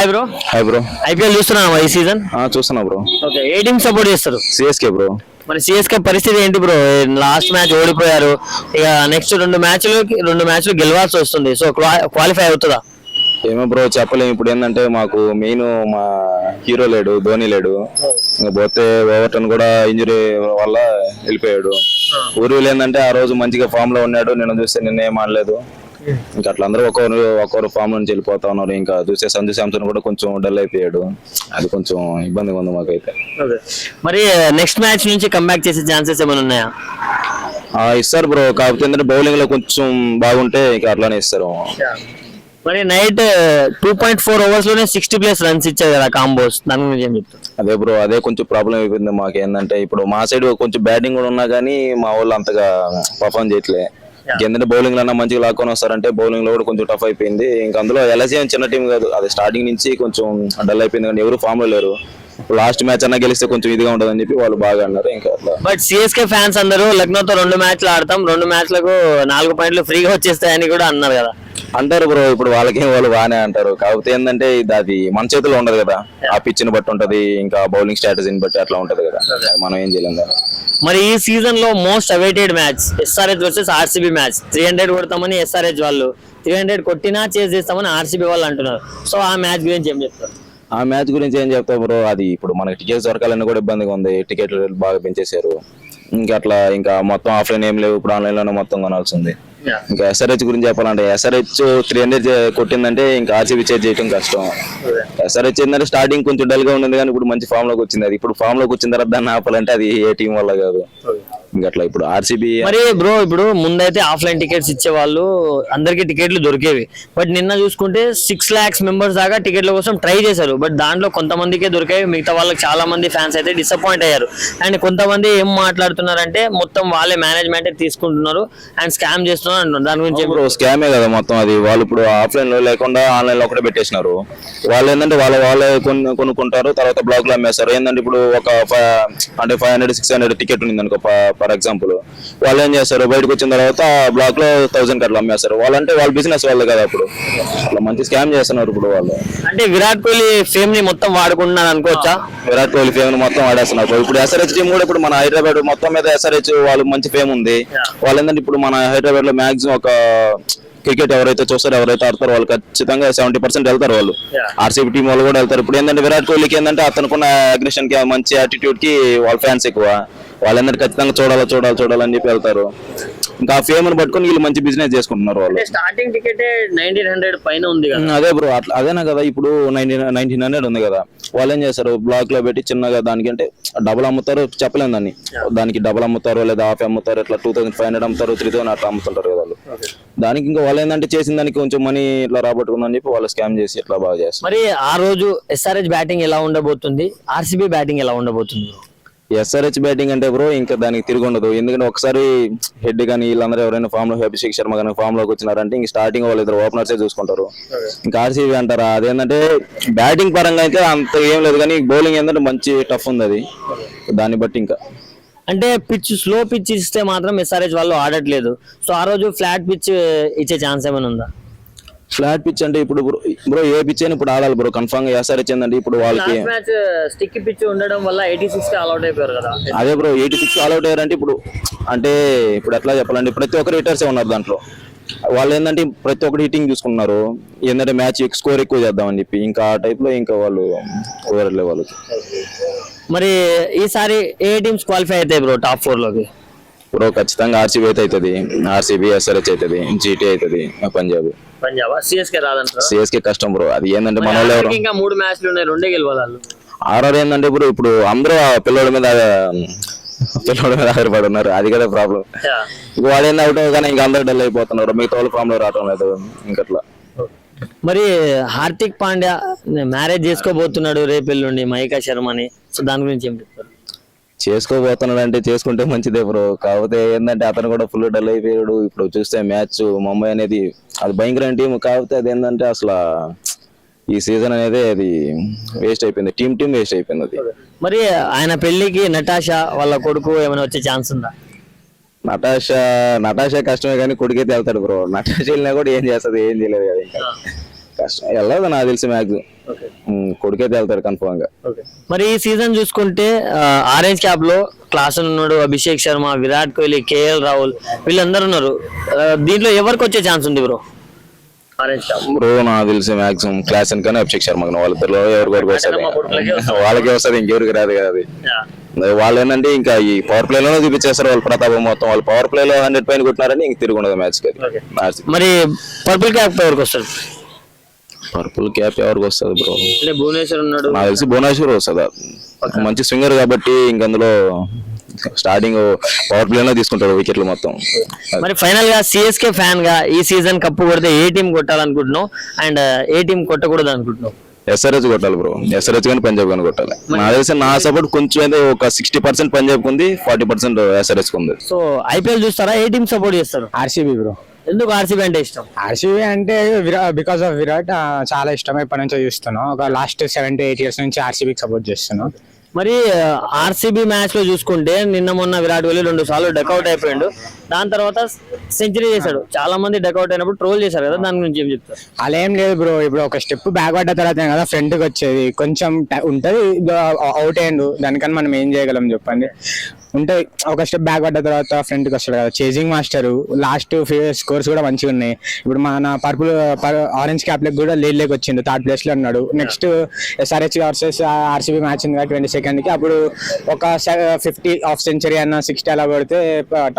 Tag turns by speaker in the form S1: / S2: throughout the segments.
S1: Hi bro. IPL చూస్తున్నావా ఈ season?
S2: చూస్తున్నా బ్రో.
S1: ఓకే, ఏ టీం సపోర్ట్ చేస్తారు?
S2: CSK bro.
S1: మరి సిఎస్కే పరిస్థితి ఏంటి బ్రో? లాస్ట్ మ్యాచ్ ఓడిపోయారు, ఇక నెక్స్ట్ రెండు మ్యాచ్లు గెలవాల్సి వస్తుంది. సో క్వాలిఫై అవుతుందా?
S2: ఏమో బ్రో చెప్పలేము. ఇప్పుడు ఏంటంటే మాకు మెయిన్ మా హీరో లేడు, ధోని లేడు. పోతే ఓవర్టన్ కూడా ఇంజరీ వల్ల వెళ్ళిపోయాడు. ఊరిలో ఏంటంటే ఆ రోజు మంచిగా ఫామ్ లో ఉన్నాడు, నేను చూస్తే నిన్న ఏం ఆడలేదు. ఇంకా అట్లా అందరూ ఒక్కొక్కరు ఫామ్ నుంచి వెళ్ళిపోతా ఉన్నారు. ఇంకా చూస్తే సంజు శాంసన్ కూడా కొంచెం డల్ అయిపోయాడు. అది కొంచెం ఇబ్బందిగా ఉంది మాకైతే.
S1: మరి నెక్స్ట్ మ్యాచ్ నుంచి కంబ్యాక్ చేసే ఛాన్సెస్ ఏమైనా ఉన్నాయా?
S2: ఇస్తారు బ్రో, కాకపోతే ఏంటంటే బౌలింగ్ లో కొంచెం బాగుంటే ఇంకా అట్లానే ఇస్తారు.
S1: మరి నైట్ 2.4 overs లోనే 60+ రన్స్ ఇచ్చారు కదా కాంబోస్, దాని గురించి ఏం చెప్తారు?
S2: అదే బ్రో, అదే కొంచెం ప్రాబ్లం అయిపోయింది మాకు. ఏంటంటే ఇప్పుడు మా సైడ్ కొంచెం బ్యాటింగ్ కూడా ఉన్నా కానీ మా వాళ్ళు అంతగా పర్ఫార్మ్ చేయట్లే. ఇంకేంటంటే బౌలింగ్ లో మంచిగా లాక్కొని వస్తారంటే బౌలింగ్ లో కూడా కొంచెం టఫ్ అయిపోయింది. ఇంకా అందులో ఎల్ఐసి చిన్న టీం కాదు, అది స్టార్టింగ్ నుంచి కొంచెం డల్ అయిపోయింది. కానీ ఎవరు ఫామ్ లో లేరు. లాస్ట్ మ్యాచ్ అన్నా గెలిస్తే కొంచెం ఇదిగా ఉండదు అని చెప్పి వాళ్ళు బాగా అన్నారు. ఇంకా
S1: బట్ సిఎస్కే ఫ్యాన్స్ అందరూ లక్నోతో 2 మ్యాచ్లు ఆడతాం, 2 మ్యాచ్లకు 4 పాయింట్లు ఫ్రీగా వచ్చేస్తాయని కూడా అన్నారు కదా.
S2: అంటారు బ్రో, ఇప్పుడు వాళ్ళకేం వాళ్ళు బాగానే అంటారు. కాకపోతే ఏంటంటే అది మన చేతిలో ఉండదు కదా, ఆ పిచ్ ని బట్టి ఉంటది, ఇంకా బౌలింగ్ స్ట్రాటజీని బట్టి అట్లా ఉంటది కదా, మనం ఏం చేయలేం కదా.
S1: మరి ఈ సీజన్ లో most awaited match SRH versus RCB match. 300 కొడతామని ఎస్ఆర్హెచ్ వాళ్ళు, 300 కొట్టినా చేజ్ చేస్తామని ఆర్సీబీ వాళ్ళు అంటున్నారు. సో ఆ మ్యాచ్ గురించి ఏం చెప్తారు?
S2: ఆ మ్యాచ్ గురించి ఏం చెప్తావు బ్రో, అది ఇప్పుడు మనకి టికెట్స్ దొరకాలని కూడా ఇబ్బందిగా ఉంది. టికెట్లు బాగా పెంచేశారు. ఇంకా అట్లా ఇంకా మొత్తం ఆఫ్లైన్ ఏం లేవు, ఇప్పుడు ఆన్లైన్ లోనే మొత్తం కొనాల్సింది. ఇంకా ఎస్ఆర్హెచ్ గురించి చెప్పాలంటే ఎస్ఆర్హెచ్ 300 కొట్టిందంటే ఇంకా ఆర్సీబీ చేజ్ చేయడం కష్టం. ఎస్ఆర్హెచ్ ఏంటంటే స్టార్టింగ్ కొంచెం డల్ గా ఉండేది, కానీ ఇప్పుడు మంచి ఫామ్ లోకి వచ్చింది. అది ఇప్పుడు ఫామ్ లోకి వచ్చిన తర్వాత దాన్ని ఆపాలంటే అది ఏ టీం వల్ల కాదు. ఇంకా అట్లా ఇప్పుడు ఆర్సీబీ.
S1: మరి బ్రో, ఇప్పుడు ముందైతే ఆఫ్లైన్ టికెట్స్ ఇచ్చేవాళ్ళు, అందరికి టికెట్లు దొరికేవి. బట్ నిన్న చూసుకుంటే 6 lakhs మెంబర్స్ దాకా టికెట్ల కోసం ట్రై చేశారు. బట్ దాంట్లో కొంతమందికే దొరికాయి, మిగతా వాళ్ళకి చాలా మంది ఫ్యాన్స్ అయితే డిసప్పాయింట్ అయ్యారు. అండ్ కొంతమంది ఏం మాట్లాడుతున్నారంటే మొత్తం వాళ్ళే మేనేజ్మెంట్ తీసుకుంటున్నారు అండ్ స్కామ్ చేస్తున్నారు అంటున్నారు. దాని గురించి
S2: స్కామే కదా మొత్తం అది. వాళ్ళు ఇప్పుడు ఆఫ్లైన్ లో లేకుండా ఆన్లైన్ లో ఒకటే పెట్టేసినారు. వాళ్ళు ఏంటంటే వాళ్ళే కొనుక్కుంటారు, తర్వాత బ్లాక్ లో అమ్మేస్తారు. ఏంటంటే ఇప్పుడు ఒక 500-600 టికెట్ ఉంది అనుకో ఫర్ ఎగ్జాంపుల్, వాళ్ళు ఏం చేస్తారు, బయటకు వచ్చిన తర్వాత బ్లాక్ లో 1000 అట్లా అమ్మేస్తారు. వాళ్ళంటే వాళ్ళ బిజినెస్ వాళ్ళు కదా, అప్పుడు అట్లా మంచి స్కామ్ చేస్తున్నారు ఇప్పుడు వాళ్ళు.
S1: అంటే విరాట్ కోహ్లీ ఫేమ్ ని మొత్తం వాడుకుంటున్నారు అనుకోవచ్చా?
S2: విరాట్ కోహ్లీ ఫేమ్ ని మొత్తం వాడేస్తున్నారు. ఇప్పుడు ఎస్ఆర్హెచ్ టీం కూడా ఇప్పుడు మన హైదరాబాద్ మొత్తం మీద ఎస్ఆర్హెచ్ వాళ్ళు మంచి ఫేమ్ ఉంది. వాళ్ళు ఏంటంటే ఇప్పుడు మన హైదరాబాద్ లో మాక్సిమం ఒక క్రికెట్ ఎవరైతే చూస్తారో, ఎవరైతే ఆడతారో వాళ్ళు ఖచ్చితంగా 70% వెళ్తారు. వాళ్ళు ఆర్సీబీ టీం వాళ్ళు కూడా వెళ్తారు. ఇప్పుడు ఏంటంటే విరాట్ కోహ్లీకి ఏంటంటే అతనుకున్న అగ్రెషన్ కి, మంచి యాటిట్యూడ్ కి వాళ్ళ ఫ్యాన్స్ ఎక్కువ. వాళ్ళందరూ ఖచ్చితంగా చూడాలని చెప్పి వెళ్తారు. ఇంకా ఆ ఫేమ్ ని పట్టుకొని వీళ్ళు మంచి బిజినెస్ చేసుకుంటున్నారు. వాళ్ళు
S1: స్టార్టింగ్ టికెట్ 1900 పైన ఉంది కదా.
S2: అదే బ్రో, అట్లా అదేనా కదా. ఇప్పుడు 1900 ఉంది కదా, వాళ్ళు ఏం చేస్తారు, బ్లాక్ లో పెట్టి చిన్నగా దానికి అంటే డబుల్ అమ్ముతారు, చెప్పలేము దాన్ని. దానికి డబుల్ అమ్ముతారు, లేదా హాఫ్ అమ్ముతారు, ఇట్లా 2500 అమ్ముతారు, 3000 అట్లా అమ్ముతుంటారు కదా వాళ్ళు. దానికి ఇంకా వాళ్ళు ఏంటంటే చేసిన దానికి కొంచెం మనీ ఇట్లా రాబట్టుకుందని చెప్పి వాళ్ళు స్కామ్ చేసి ఇట్లా బాగా చేస్తారు.
S1: మరి ఆ రోజు ఎస్ఆర్హెచ్ బ్యాటింగ్ ఎలా ఉండబోతుంది, ఆర్సీబీ బ్యాటింగ్ ఎలా ఉండబోతుంది?
S2: ఎస్ఆర్హెచ్ బ్యాటింగ్ అంటే బ్రో ఇంకా దానికి తిరిగి ఉండదు. ఎందుకంటే ఒకసారి హెడ్ కానీ వీళ్ళందరూ ఎవరైనా ఫామ్ లో, అభిషేక్ శర్మ కానీ ఫామ్ లోకి వచ్చినారంటే ఇంక స్టార్టింగ్ వాళ్ళు ఇద్దరు ఓపెనర్సే చూసుకుంటారు. ఇంకా ఆర్సీబీ అంటారా, అదేంటంటే బ్యాటింగ్ పరంగా అయితే అంత ఏం లేదు, కానీ బౌలింగ్ ఏంటంటే మంచి టఫ్ ఉంది. అది దాన్ని బట్టి ఇంకా
S1: అంటే స్లో పిచ్ ఇస్తే మాత్రం ఎస్ఆర్హెచ్ వాళ్ళు ఆడట్లేదు. సో ఆ రోజు ఫ్లాట్ పిచ్ ఇచ్చే ఛాన్స్ ఏమైనా ఉందా?
S2: ఫ్లాట్ పిచ్ అంటే ఇప్పుడు బ్రో ఏ పిచ్ అయినా ఇప్పుడు ఆడాలి బ్రో కన్ఫర్మ్ గా. ఎస్ఆర్హెచ్ ఏంటంటే ఇప్పుడు వాళ్ళకి
S1: స్టిక్ పిచ్ ఉండడం వల్ల 86 కి ఆల్అౌట్ అయిపోయారు కదా.
S2: అదే బ్రో, 86 ఆల్అౌట్ అయ్యారంటే ఇప్పుడు అంటే ఇప్పుడు ఎట్లా చెప్పాలంటే ప్రతి ఒక్కరు హిట్టర్సే ఉన్నారు దాంట్లో. వాళ్ళు ఏంటంటే ప్రతి ఒక్కటి హిట్టింగ్ చూసుకున్నారు. ఏంటంటే మ్యాచ్ స్కోర్ ఎక్కువ చేద్దామని చెప్పి ఇంకా ఆ టైప్ లో ఇంకా వాళ్ళు కుదరలే వాళ్ళకి.
S1: మరి ఈసారి ఏ టీమ్స్ క్వాలిఫై అవుతాయి బ్రో టాప్ 4 లోకి?
S2: బ్రో ఖచ్చితంగా ఆర్సీబీ అయితే అవుతుంది, ఆర్సీబీ, ఎస్ఆర్హెచ్ అవుతుంది, జీటీ అవుతుంది, పంజాబ్.
S1: సిఎస్కే రాదంటారా?
S2: సిఎస్కే కష్టం బ్రో. అది ఏంటంటే మన వాళ్ళు
S1: ఇంకా 3 మ్యాచ్లు ఉన్నాయి, 2 గెలవాలి.
S2: ఆర్ఆర్ ఏంటంటే ఇప్పుడు అందరూ పిల్లల మీద ఆధారపడి ఉన్నారు. అది కదా ప్రాబ్లం. ఇంక వాడు ఏంది అవుట్ కానీ ఇంకా అందరూ డల్ అయిపోతున్నారు, మిగతా వాళ్ళు ఫామ్ లో రావడం లేదు. ఇంకట్లా
S1: మరి హార్దిక్ పాండ్యా మ్యారేజ్ చేసుకోబోతున్నాడు రేపెల్లుండి మహికా శర్మని. సో దాని గురించి ఏం చెప్తారు?
S2: చేసుకోబోతున్నాడు అంటే చేసుకుంటే మంచిదే బ్రో. కాకపోతే ఏంటంటే అతను కూడా ఫుల్ డల్ అయిపోయాడు. ఇప్పుడు చూస్తే మ్యాచ్ ముంబై అనేది అది భయంకరమైన టీం. కాకపోతే అది ఏంటంటే అసలు ఈ సీజన్ అనేది అది వేస్ట్ అయిపోయింది, టీం వేస్ట్ అయిపోయింది అది.
S1: మరి ఆయన పెళ్లికి నటాషా వాళ్ళ కొడుకు ఏమైనా వచ్చే ఛాన్స్ ఉందా?
S2: నటాషా కష్టమే కానీ కొడుకైతే వెళ్తాడు బ్రో. నటాషా వెళ్ళినా కూడా ఏం చేస్తుంది, ఏం చేయలేదు కదా. ఇంకా కష్టం వెళ్ళదు నాకు తెలిసి మ్యాక్సిమం కొడుకైతే వెళ్తారు కన్ఫర్మ్ గా.
S1: మరి ఈ సీజన్ చూసుకుంటే ఆరెంజ్ క్యాప్ లో క్లాస్ ఉన్నాడు, అభిషేక్ శర్మ, విరాట్ కోహ్లీ, కేఎల్ రాహుల్ వీళ్ళందరూ ఉన్నారు. దీంట్లో ఎవరికి వచ్చే ఛాన్స్ ఉంది బ్రో? ఆరెంజ్ క్యాప్
S2: బ్రో నాకు తెలిసి మ్యాక్సిమం క్లాస్ కానీ అభిషేక్ శర్మ వాళ్ళిద్దరు ఎవరికి వస్తుంది, వాళ్ళకే వస్తుంది, ఇంకెవరికి రాదు కదా అది. వాళ్ళు ఏంటంటే ఇంకా ఈ పవర్ ప్లే లోనే చూపించేస్తారు వాళ్ళ ప్రతాపం మొత్తం. వాళ్ళు పవర్ ప్లే లో 100 పైన కొట్టినారని ఇంక తిరిగి ఉండదు మ్యాచ్ కి.
S1: మరి పర్పుల్ క్యాప్ ఎవరికి వస్తుంది?
S2: పర్పుల్ క్యాప్ ఎవరికి వస్తుంది బ్రో?
S1: అంటే భువనేశ్వర్ ఉన్నాడు,
S2: నాకు తెలిసి భువనేశ్వర్ వస్తుంది. మంచి స్వింగర్ కాబట్టి ఇంక అందులో స్టార్టింగ్ పవర్ ప్లే లో తీసుకుంటారు వికెట్లు మొత్తం.
S1: మరి ఫైనల్ గా సిఎస్కే ఫ్యాన్ గా ఈ సీజన్ కప్పు కొడితే ఏ టీం కొట్టాలనుకుంటున్నావు అండ్ ఏ టీం కొట్టకూడదు అనుకుంటున్నావు?
S2: ఎస్ఆర్హెచ్ కొట్టాలి బ్రో, ఎస్ఆర్హెచ్ కానీ పంజాబ్ కానీ కొట్టాలి. నాకు తెలిసి నా సపోర్ట్ కొంచెం అయితే ఒక 60% పంజాబ్ ఉంది, 40% ఎస్ఆర్హెచ్ ఉంది.
S1: సో ఐపీఎల్ చూస్తారా? ఏ టీం సపోర్ట్ చేస్తారు?
S3: RCB bro.
S1: ఎందుకు ఆర్సీబీ అంటే ఇష్టం?
S3: ఆర్సీబీ అంటే బికాస్ ఆఫ్ విరాట్ చాలా ఇష్టం, ఎప్పటి నుంచో చూస్తున్నాం. ఒక లాస్ట్ 7 to 8 years నుంచి ఆర్సీబీకి సపోర్ట్ చేస్తున్నాం.
S1: మరి ఆర్సీబీ మ్యాచ్ లో చూసుకుంటే నిన్న మొన్న విరాట్ కోహ్లీ 2 సార్లు డకౌట్ అయిపోయాడు, దాని తర్వాత సెంచరీ చేశాడు. చాలా మంది డకౌట్ అయినప్పుడు ట్రోల్ చేశారు కదా, దాని గురించి ఏం చెప్తారు?
S3: అలా ఏం లేదు బ్రో, ఇప్పుడు ఒక స్టెప్ బ్యాక్ పడ్డ తర్వాత కదా ఫ్రంట్ కి వచ్చేది, కొంచెం ఉంటది అవుట్ అయ్యిండు, దానికన్నా మనం ఏం చేయగలం చెప్పండి. ఉంటే ఒక స్టెప్ బ్యాక్ పడ్డ తర్వాత ఫ్రంట్ కి వస్తాడు కదా. చేజింగ్ మాస్టర్ లాస్ట్ స్కోర్స్ కూడా మంచిగా ఉన్నాయి. ఇప్పుడు మన పర్పుల్ ఆరెంజ్ క్యాప్ లెక్ కూడా లేక్ వచ్చిండు, 3rd place లో ఉన్నాడు. Next SRH versus RCB match ఉంది 22nd కి, అప్పుడు ఒక 50 హాఫ్ సెంచరీ అన్న 60 అలా పడితే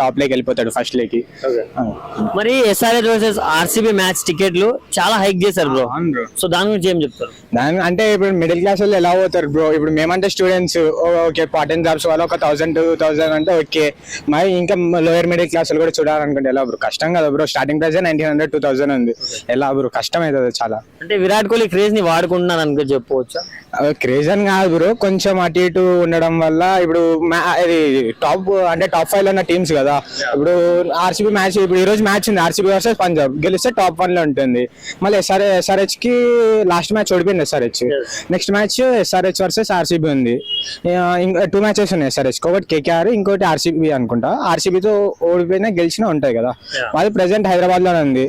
S3: టాప్ లోకి వెళ్ళిపోతాడు ఫస్ట్ లేకి.
S1: మరి ఎస్ఆర్హెచ్ వర్సెస్ ఆర్సీబీ మ్యాచ్ టికెట్లు చాలా హైక్ చేశారు బ్రో, సో దాని గురించి ఏం చెప్తారు?
S3: దాని అంటే ఇప్పుడు మిడిల్ క్లాస్ వాళ్ళు ఎలా పోతారు బ్రో? ఇప్పుడు మేమంటే students okay, part time jobs వాళ్ళు ఒక 1000-2000 అంటే ఓకే, మరి ఇంకా లోయర్ మిడిల్ క్లాస్ కూడా చూడాలనుకుంటే ఎలా బ్రో? కష్టం కదా బ్రో, స్టార్టింగ్ ప్రైస్ 1900-2000 ఉంది, ఎలా బ్రో? కష్టం అవుతుంది చాలా.
S1: అంటే విరాట్ కోహ్లీ క్రేజ్ ని వాడుకుంటున్నారు అనుకో చెప్పవచ్చా?
S3: క్రేజ్ అని కాదు బ్రో, కొంచెం అటు ఇటు ఉండడం వల్ల. ఇప్పుడు ఇది టాప్ 5 లో ఉన్న టీమ్స్ కదా. ఇప్పుడు ఆర్సీబీ మ్యాచ్, ఇప్పుడు ఈ రోజు మ్యాచ్ ఉంది ఆర్సీబీ వర్సెస్ పంజాబ్, గెలిస్తే టాప్ 1 లో ఉంటుంది. మళ్ళీ ఎస్ఆర్హెచ్ కి లాస్ట్ మ్యాచ్ ఓడిపోయింది SRH. Next match SRH versus RCB ఉంది. ఇంకా 2 matches ఉన్నాయి ఎస్ఆర్హెచ్, ఒకటి కేకేఆర్, ఇంకోటి ఆర్సీబీ అనుకుంటా. ఆర్సీబీతో ఓడిపోయినా గెలిచినా ఉంటాయి కదా. అది ప్రెసెంట్ హైదరాబాద్ లోనే ఉంది.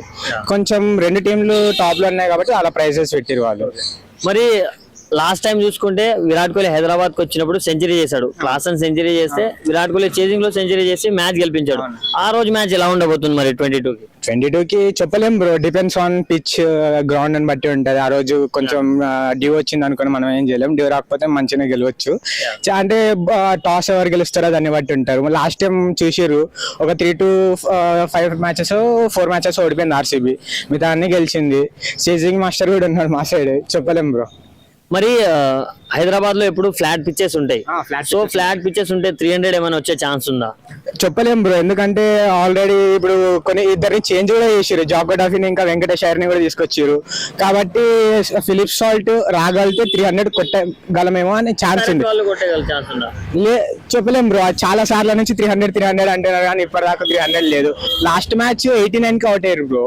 S3: కొంచెం 2 టీంలు టాప్ లో ఉన్నాయి కాబట్టి అలా ప్రైజెస్ పెట్టారు వాళ్ళు.
S1: మరి లాస్ట్ టైం చూసుకుంటే విరాట్ కోహ్లీ హైదరాబాద్ కి వచ్చినప్పుడు సెంచరీ చేశాడు, క్లాస్ అని సెంచరీ చేస్తే విరాట్ కోహ్లీ చేజింగ్ లో సెంచరీ చేసి మ్యాచ్ గెలిపించాడు. ఆ రోజు మ్యాచ్ ఎలా ఉండబోతుంది మరి
S3: 22కి చెప్పలేం bro, depends on pitch, ground అని బట్టి ఉంటది. ఆ రోజు కొంచెం డ్యూ వచ్చింది అనుకుని మనం ఏం చేయలేం, డ్యూ రాకపోతే మంచిగా గెలవచ్చు. అంటే టాస్ ఎవరు గెలుస్తారో దాన్ని బట్టి ఉంటారు. లాస్ట్ టైం చూసిర్రు, ఒక 3 to 5 matches 4 matches ఓడిపోయింది ఆర్సీబీ, మిగతా అన్ని గెలిచింది. చేజింగ్ మాస్టర్ కూడా ఉన్నాడు మా సైడ్, చెప్పలేం బ్రో.
S1: మరి హైదరాబాద్ లో ఎప్పుడు ఫ్లాట్ పిచ్చెస్ ఉంటాయి, సో ఫ్లాట్ పిచ్చెస్ ఉంటే 300 ఏమైనా వచ్చే ఛాన్స్ ఉందా?
S3: చెప్పలేం బ్రో, ఎందుకంటే ఆల్రెడీ ఇప్పుడు కొన్ని ఇద్దరిని చేంజ్ కూడా చేసారు, జాకో డఫీని ఇంకా వెంకటేష్ అయ్యర్ని కూడా తీసుకొచ్చారు. కాబట్టి ఫిలిప్ సాల్ట్ రాగలితే 300 కొట్టగలమేమో అని ఛాన్స్ ఉంది. చెప్పలేం బ్రో, చాలా సార్ల నుంచి 300 అంటున్నారు కానీ ఇప్పటిదాకా 300 లేదు. లాస్ట్ మ్యాచ్ 89 కి అవుట్ అయ్యారు బ్రో.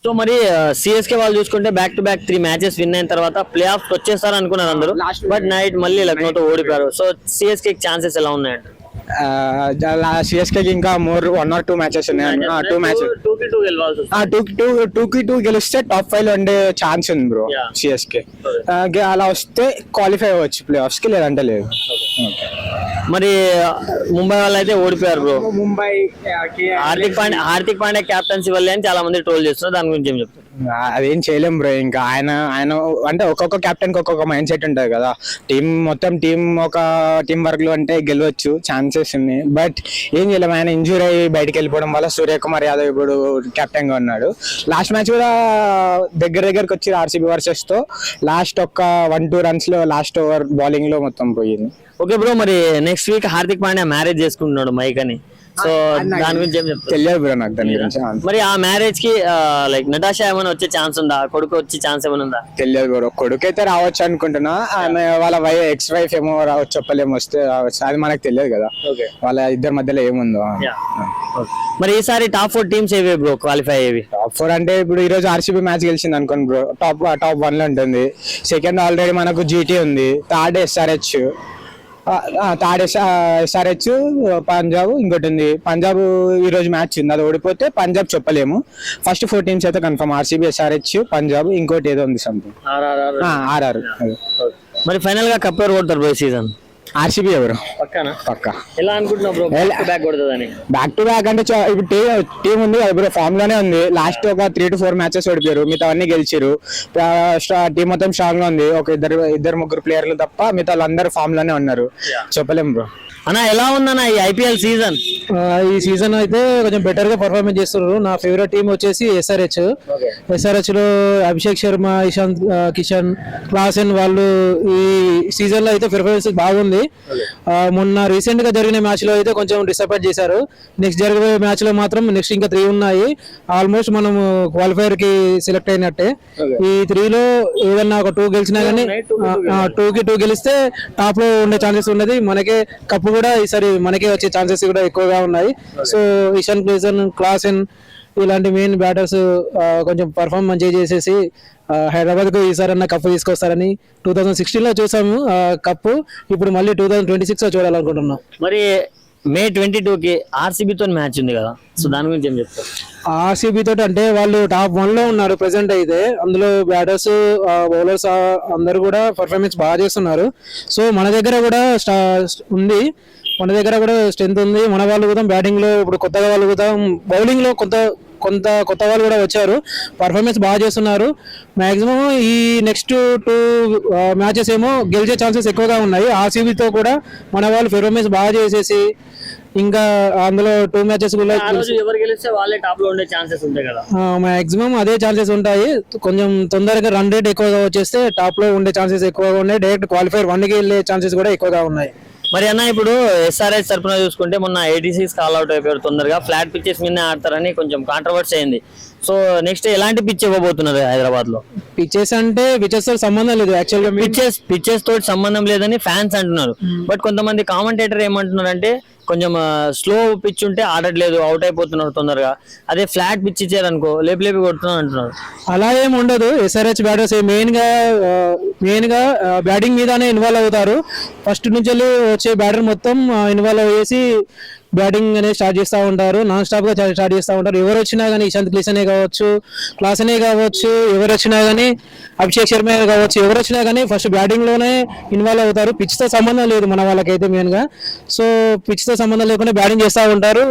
S1: సో మరి సిఎస్కే వాళ్ళు చూసుకుంటే back to back 3 matches win అయిన తర్వాత ప్లే ఆఫ్ వచ్చేస్తారు అనుకున్నారు అందరూ, బట్ నైట్ మళ్ళీ లక్నోతో ఓడిపోయారు. సో సిఎస్కే ఛాన్సెస్ ఎలా ఉన్నాయండి?
S3: సిఎస్కే ఇంకా 1 or 2 matches ఉన్నాయి. 2 matches 2-2 గెలిస్తే టాప్ 5 లో ఉండే ఛాన్స్ ఉంది బ్రో సిఎస్కే. అలా వస్తే క్వాలిఫై అవ్వచ్చు ప్లే ఆఫ్స్ కి, లేదంటే లేదు.
S1: మరి ముంబై వాళ్ళు అయితే ఓడిపోయారు బ్రో.
S3: ముంబై
S1: హార్దిక్ పాండ్యా క్యాప్టెన్సీ వల్లే అని చాలా మంది ట్రోల్ చేస్తున్నారు, దాని గురించి ఏం చెప్తారు?
S3: అదేం చేయలేం బ్రో, ఇంకా ఆయన అంటే ఒక్కొక్క కెప్టెన్ కి ఒక్కొక్క మైండ్ సెట్ ఉంటది కదా. ఒక టీం వర్క్ లో అంటే గెలవచ్చు, ఛాన్సెస్ ఉన్నాయి, బట్ ఏం చేయలేము. ఆయన ఇంజూరీ అయ్యి బయటకు వెళ్ళిపోవడం వల్ల సూర్యకుమార్ యాదవ్ ఇప్పుడు కెప్టెన్ గా ఉన్నాడు. లాస్ట్ మ్యాచ్ కూడా దగ్గరికి వచ్చి ఆర్సీబీ వర్సెస్ తో లాస్ట్ ఒక 1-2 runs లో లాస్ట్ ఓవర్ బౌలింగ్ లో మొత్తం పోయింది.
S1: ఓకే బ్రో, మరి next week Hardik Pandya marriage చేసుకుంటున్నాడు మైక్ అని, సో దాని గురించి ఏం చెప్తారు?
S3: తెలియదు బ్రో నాకు దాని గురించి.
S1: మరి ఆ మ్యారేజ్ కి లైక్ నటాషా ఏమైనా వచ్చే ఛాన్స్ ఉందా? కొడుకు వచ్చే ఛాన్స్ ఏమైనా ఉందా?
S3: తెలియదు బ్రో, కొడుకు అయితే రావచ్చు అనుకుంటున్నా. ఆమె వాళ్ళ ఎక్స్ వైఫ్ ఏమో రావచ్చు, చెప్పలేము, వస్తే రావచ్చు, అది మనకు తెలియదు కదా వాళ్ళ ఇద్దరి మధ్యలో ఏముందో.
S1: మరి ఈసారి టాప్ 4 టీమ్స్ ఏవి బ్రో క్వాలిఫై అయ్యేవి?
S3: టాప్ 4 అంటే ఇప్పుడు ఈ రోజు ఆర్సీబీ మ్యాచ్ గెలిచింది అనుకోండి బ్రో, టాప్ 1 లో ఉంటుంది. సెకండ్ ఆల్రెడీ మనకు జీటీ ఉంది, third SRH, third SRH, Punjab ఇంకోటి ఉంది. పంజాబ్ ఈ రోజు మ్యాచ్ ఉంది, అది ఓడిపోతే పంజాబ్ చెప్పలేము. ఫస్ట్ 4 టీమ్స్ అయితే కన్ఫర్మ్, RCB, SRH, పంజాబ్, ఇంకోటి ఏదో ఉంది సంథింగ్, RR.
S1: మరి ఫైనల్ గా కప్ ఎవరు కొడతారు బ్రో సీజన్?
S3: RCB ఎవరు పక్కా.
S1: ఎలా అనుకుంటున్నావు బ్రో బ్యాక్ కొడుతుందని?
S3: బ్యాక్ టు బ్యాక్ అంటే ఇప్పుడు టీం ఉంది కదా, ఫామ్ లోనే ఉంది. లాస్ట్ ఒక 3 to 4 మ్యాచెస్ ఓడిపోయారు, మిగతా అన్ని గెలిచారు. టీం మొత్తం స్ట్రాంగ్ గా ఉంది. ఒక ఇద్దరు ముగ్గురు ప్లేయర్లు తప్ప మిగతా వాళ్ళందరూ ఫామ్ లోనే ఉన్నారు. చెప్పలేం బ్రో.
S1: అన్న ఎలా ఉందన్న ఈ IPL సీజన్?
S4: ఈ సీజన్ అయితే కొంచెం బెటర్ గా పర్ఫార్మెన్స్ చేస్తున్నారు. నా ఫేవరెట్ టీం వచ్చేసి SRH లో అభిషేక్ శర్మ, ఇషాంత్ కిషన్, క్లాసెన్ వాళ్ళు ఈ సీజన్ లో అయితే పెర్ఫార్మెన్స్ బాగుంది. మొన్న రీసెంట్ గా జరిగిన మ్యాచ్ లో అయితే కొంచెం డిసప్పాయింట్ చేశారు. నెక్స్ట్ జరిగే మ్యాచ్ లో మాత్రం నెక్స్ట్ ఇంకా 3 ఉన్నాయి. ఆల్మోస్ట్ మనం క్వాలిఫైర్ కి సెలెక్ట్ అయినట్టే. ఈ 3 లో ఏదన్నా ఒక 2 గెలిచినా గానీ 2 గెలిస్తే టాప్ లో ఉండే ఛాన్సెస్ ఉన్నది. మనకే కప్పు కూడా ఈసారి మనకే వచ్చే ఛాన్సెస్ కూడా ఎక్కువగా ఉన్నాయి. సో ఇషాన్ క్లాసెన్ ఇలాంటి మెయిన్ బ్యాటర్స్ కొంచెం పర్ఫార్మ్ మంచిగా చేసేసి హైదరాబాద్ కు ఈసారి అన్న కప్పు తీసుకొస్తారని 2016 లో చూసాము కప్పు. ఇప్పుడు మళ్ళీ 2026 లో చూడాలనుకుంటున్నాం.
S1: మరి May 22కి RCB తో మ్యాచ్ ఉంది కదా, సో దాని గురించి ఏం చెప్తారు?
S4: RCB తోటి అంటే వాళ్ళు టాప్ 1 లో ఉన్నారు ప్రెసెంట్ అయితే. అందులో బ్యాటర్స్, బౌలర్స్ అందరు కూడా పర్ఫార్మెన్స్ బాగా చేస్తున్నారు. సో మన దగ్గర కూడా ఉంది, మన దగ్గర కూడా స్ట్రెంత్ ఉంది. మన వాళ్ళు కూడా బ్యాటింగ్ లో ఇప్పుడు కొత్తగా వాళ్ళు కూడా బౌలింగ్ లో కొత్త వాళ్ళు కూడా వచ్చారు, పర్ఫార్మెన్స్ బాగా చేస్తున్నారు. మాక్సిమం ఈ నెక్స్ట్ 2 మ్యాచెస్ ఏమో గెలిచే ఛాన్సెస్ ఎక్కువగా ఉన్నాయి. RCB తో కూడా మన వాళ్ళు పెర్ఫార్మెన్స్ బాగా చేసేసి ఇంకా అందులో 2 మ్యాచెస్ కూడా
S1: ఎవరు గెలిస్తే వాళ్ళే టాప్ లో ఉండే ఛాన్సెస్ ఉంటాయి కదా.
S4: మాక్సిమం అదే ఛాన్సెస్ ఉంటాయి. కొంచెం తొందరగా రన్ రేట్ ఎక్కువగా వచ్చేస్తే టాప్ లో ఉండే ఛాన్సెస్ ఎక్కువగా ఉన్నాయి. డైరెక్ట్ క్వాలిఫైర్ 1కి వెళ్ళే ఛాన్సెస్ కూడా ఎక్కువగా ఉన్నాయి.
S1: మరి అన్న ఇప్పుడు SRH తరఫున చూసుకుంటే మొన్న 86 కాల్ అవుట్ అయిపోయారు తొందరగా. ఫ్లాట్ పిచ్చెస్ మీదనే ఆడతారని కొంచెం కాంట్రవర్సీ అయింది. సో నెక్స్ట్ ఎలాంటి పిచ్ ఇవ్వబోతున్నారు హైదరాబాద్ లో?
S4: పిచ్చెస్ అంటే పిచ్చెస్ తో సంబంధం లేదు యాక్చువల్ గా.
S1: పిచ్చెస్ తోటి సంబంధం లేదని ఫ్యాన్స్ అంటున్నారు. బట్ కొంతమంది కామెంటేటర్ ఏమంటున్నారు అంటే కొంచెం స్లో పిచ్ ఉంటే ఆడట్లేదు, అవుట్ అయిపోతున్నారు తొందరగా. అదే ఫ్లాట్ పిచ్ ఇచ్చారనుకో లేపి కొడుతున్నారు అంటున్నారు.
S4: అలా ఏం ఉండదు. SRH బ్యాటర్స్ మెయిన్ గా బ్యాటింగ్ మీదనే ఇన్వాల్వ్ అవుతారు. ఫస్ట్ నుంచి వచ్చే బ్యాటర్ మొత్తం ఇన్వాల్వ్ అయ్యేసి బ్యాటింగ్ అనేది స్టార్ట్ చేస్తూ ఉంటారు. నాన్ స్టాప్ గా స్టార్ట్ చేస్తూ ఉంటారు. ఎవరు వచ్చినా కానీ ఇషాంత్ క్లాసెనే కావచ్చు, ఎవరు వచ్చినా కానీ అభిషేక్ శర్మ కావచ్చు, ఎవరు వచ్చినా కానీ ఫస్ట్ బ్యాటింగ్ లోనే ఇన్వాల్వ్ అవుతారు. పిచ్ తో సంబంధం లేదు మన వాళ్ళకైతే మెయిన్ గా. సో పిచ్ తో సంబంధం లేకుండా బ్యాటింగ్ చేస్తూ ఉంటారు.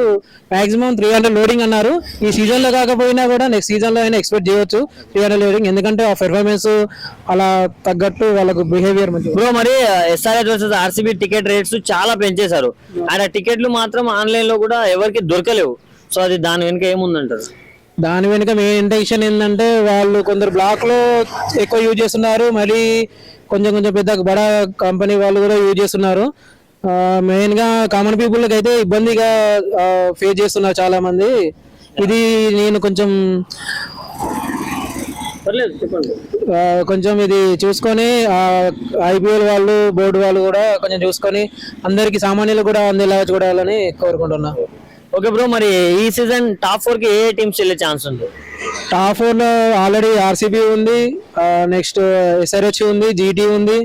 S4: మాక్సిమం 300 లోడింగ్ అన్నారు. ఈ సీజన్ లో కాకపోయినా కూడా నెక్స్ట్ సీజన్ లో అయినా ఎక్స్పెక్ట్ చేయొచ్చు 300 లోడింగ్. ఎందుకంటే ఆ పెర్ఫార్మెన్స్ అలా తగ్గట్టు వాళ్ళకు బిహేవియర్ మంచి.
S1: బ్రో మరి SRH versus RCB ticket rates చాలా పెంచేశారు. ఆడ టికెట్లు మాత్రం ఆన్లైన్ లో కూడా ఎవరికి దొరకలేవు. సో అది దాని వెనుక ఏముందంటారు?
S4: దాని వెనుక మెయిన్ ఇంటెన్షన్ ఏంటంటే వాళ్ళు కొందరు బ్లాక్ లో ఎక్కువ యూజ్ చేస్తున్నారు, మరి కొంచెం పెద్ద బడా కంపెనీ వాళ్ళు కూడా యూజ్ చేస్తున్నారు. మెయిన్ గా కామన్ పీపుల్ కి అయితే ఇబ్బందిగా ఫేస్ చేస్తున్నారు చాలా మంది. ఇది నేను కొంచెం ఇది చూసుకొని IPL వాళ్ళు, బోర్డు వాళ్ళు కూడా కొంచెం చూసుకొని అందరికి సామాన్యులు కూడా అందేలా చూడాలని కోరుకుంటున్నా.
S1: ఓకే బ్రో, మరి ఈ సీజన్ టాప్ 4 కి ఏ టీమ్స్ వెళ్ళే ఛాన్స్ ఉంది?
S4: టాప్ 4 లో ఆల్రెడీ RCB ఉంది, నెక్స్ట్ SRH ఉంది, GT ఉంది,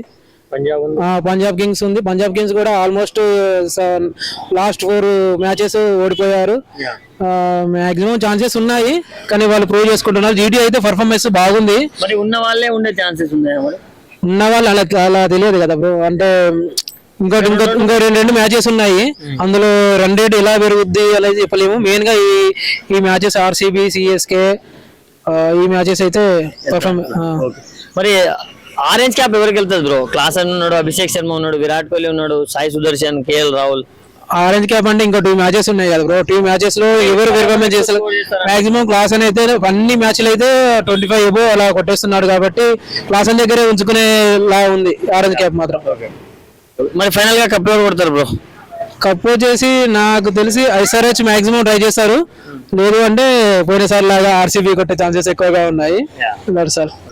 S4: పంజాబ్ కింగ్స్ ఉంది. పంజాబ్ కింగ్స్ కూడా ఆల్మోస్ట్ లాస్ట్ 4 మ్యాచెస్ ఓడిపోయారు. మాక్సిమం ఛాన్సెస్ ఉన్నాయి కానీ వాళ్ళు ప్రూవ్ చేసుకుంటున్నారు. GT అయితే పర్ఫార్మెన్స్ బాగుంది.
S1: మరి ఉన్న వాళ్ళే ఉండే ఛాన్సెస్ ఉన్నాయా?
S4: ఉన్న వాళ్ళు అలా తెలియదు కదా బ్రో. అంటే ఇంకో 2 మ్యాచెస్ ఉన్నాయి, అందులో రన్ రేట్ ఎలా పెరుగుద్ది అనేది చెప్పలేము. మెయిన్ గా ఈ మ్యాచెస్ RCB, CSK ఈ మ్యాచెస్ అయితే
S1: మరి ఆరెంజ్ క్యాప్ ఎవరికి వెళ్తుంది బ్రో? క్లాసెన్ ఉన్నాడు, అభిషేక్ శర్మ ఉన్నాడు, విరాట్ కోహ్లీ ఉన్నాడు, Sai Sudarshan, KL Rahul.
S4: Orange cap అంటే ఇంకో 2 మ్యాచెస్ ఉన్నాయి కదా బ్రో. 2 మ్యాచెస్ లో ఎవరు పెర్ఫార్మెన్స్ చేస్తారు? మాక్సిమం క్లాసెన్ అయితే అన్ని మ్యాచ్లు అయితే 25 ఎబో అలా కొట్టేస్తున్నాడు కాబట్టి క్లాసెన్ దగ్గరే ఉంచుకునే లా ఉంది ఆరెంజ్ క్యాప్ మాత్రం.
S1: మరి ఫైనల్ గా కప్ ఎవరు కొడతారు బ్రో?
S4: కప్ వచ్చేసి నాకు తెలిసి SRH మాక్సిమం ట్రై చేస్తారు, లేదు అంటే పోయినసారి లాగా RCB కొట్టే ఛాన్సెస్ ఎక్కువగా ఉన్నాయి. సార్